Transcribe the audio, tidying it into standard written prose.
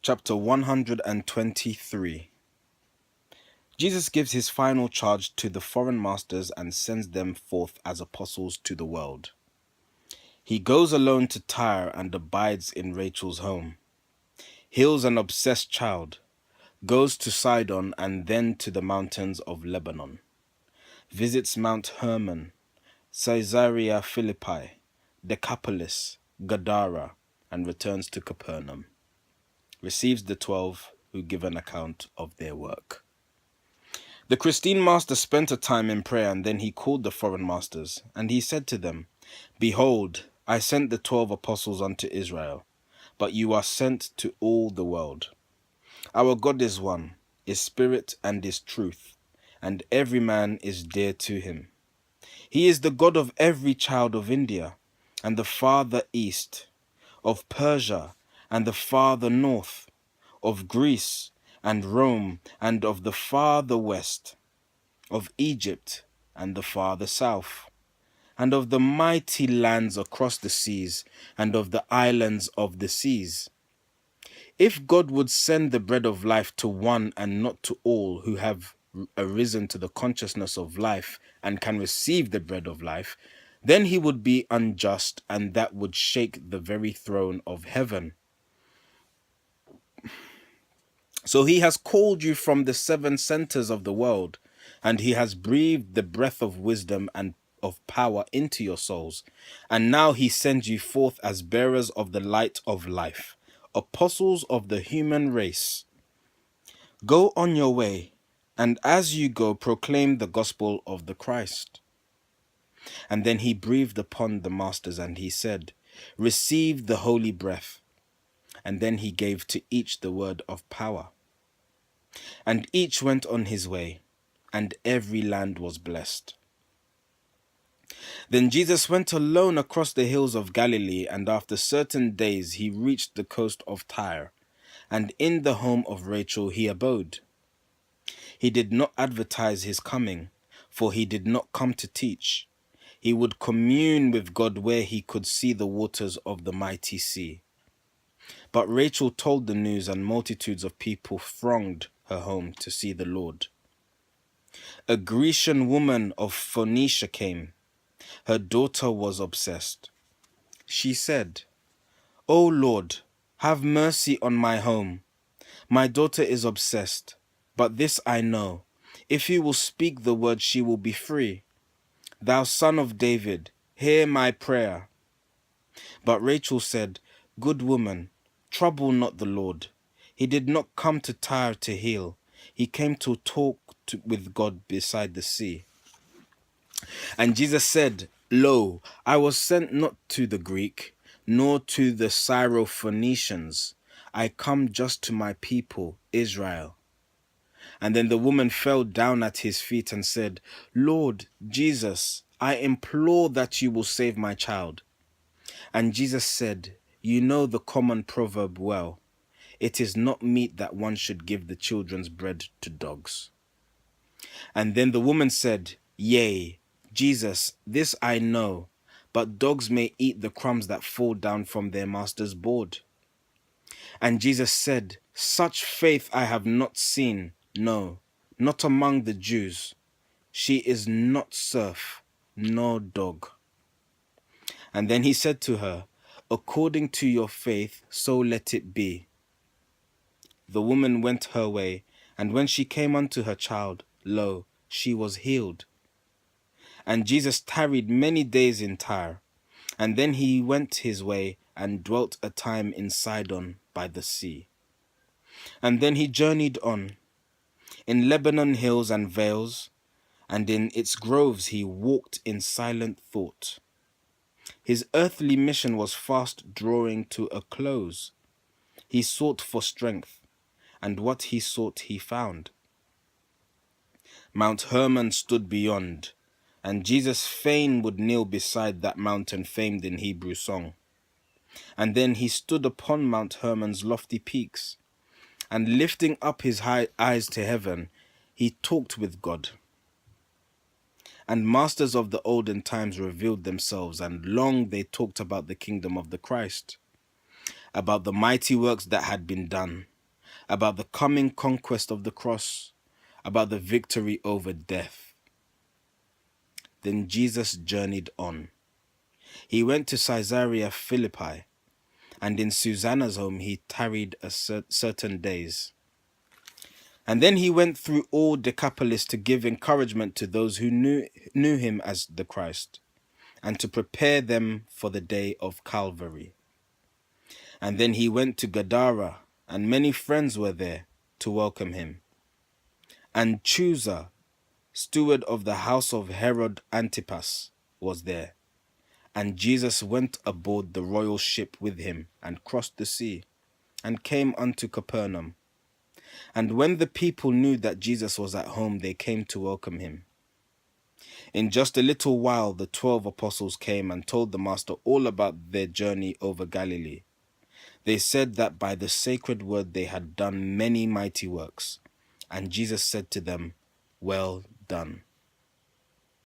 Chapter 123. Jesus gives his final charge to the foreign masters and sends them forth as apostles to the world. He goes alone to Tyre and abides in Rachel's home, heals an obsessed child, goes to Sidon and then to the mountains of Lebanon, visits Mount Hermon, Caesarea Philippi, Decapolis, Gadara, and returns to Capernaum. Receives the 12 who give an account of their work. The Christine master spent a time in prayer, and then he called the foreign masters, and he said to them, Behold, I sent the 12 apostles unto Israel, but you are sent to all the world. Our God is one, is spirit and is truth, and every man is dear to him. He is the God of every child of India, and the farther east, of Persia, and the farther north, of Greece, and Rome, and of the farther west, of Egypt, and the farther south, and of the mighty lands across the seas, and of the islands of the seas. If God would send the bread of life to one and not to all who have arisen to the consciousness of life and can receive the bread of life, then he would be unjust, and that would shake the very throne of heaven. So he has called you from the 7 centers of the world, and he has breathed the breath of wisdom and of power into your souls. And now he sends you forth as bearers of the light of life, apostles of the human race. Go on your way, and as you go, proclaim the gospel of the Christ. And then he breathed upon the masters, and he said, Receive the holy breath. And then he gave to each the word of power. And each went on his way, and every land was blessed. Then Jesus went alone across the hills of Galilee, and after certain days he reached the coast of Tyre, and in the home of Rachel he abode. He did not advertise his coming, for he did not come to teach. He would commune with God where he could see the waters of the mighty sea. But Rachel told the news, and multitudes of people thronged her home to see the Lord. A Grecian woman of Phoenicia came. Her daughter was obsessed. She said, O Lord, have mercy on my home. My daughter is obsessed, but this I know. If you will speak the word, she will be free. Thou son of David, hear my prayer. But Rachel said, Good woman, trouble not the Lord. He did not come to Tyre to heal. He came to talk with God beside the sea. And Jesus said, Lo, I was sent not to the Greek, nor to the Syrophoenicians. I come just to my people, Israel. And then the woman fell down at his feet and said, Lord Jesus, I implore that you will save my child. And Jesus said, You know the common proverb well. It is not meet that one should give the children's bread to dogs. And then the woman said, Yea, Jesus, this I know, but dogs may eat the crumbs that fall down from their master's board. And Jesus said, Such faith I have not seen, no, not among the Jews. She is not serf, nor dog. And then he said to her, According to your faith, so let it be. The woman went her way, and when she came unto her child, lo, she was healed. And Jesus tarried many days in Tyre, and then he went his way and dwelt a time in Sidon by the sea. And then he journeyed on, in Lebanon hills and vales, and in its groves he walked in silent thought. His earthly mission was fast drawing to a close. He sought for strength, and what he sought he found. Mount Hermon stood beyond, and Jesus fain would kneel beside that mountain famed in Hebrew song. And then he stood upon Mount Hermon's lofty peaks, and lifting up his high eyes to heaven, he talked with God. And masters of the olden times revealed themselves, and long they talked about the kingdom of the Christ, about the mighty works that had been done, about the coming conquest of the cross, about the victory over death. Then Jesus journeyed on. He went to Caesarea Philippi, and in Susanna's home he tarried certain days. And then he went through all Decapolis to give encouragement to those who knew him as the Christ, and to prepare them for the day of Calvary. And then he went to Gadara, and many friends were there to welcome him. And Chusa, steward of the house of Herod Antipas, was there. And Jesus went aboard the royal ship with him, and crossed the sea, and came unto Capernaum. And when the people knew that Jesus was at home, they came to welcome him. In just a little while, the 12 apostles came and told the Master all about their journey over Galilee. They said that by the sacred word they had done many mighty works. And Jesus said to them, "Well done."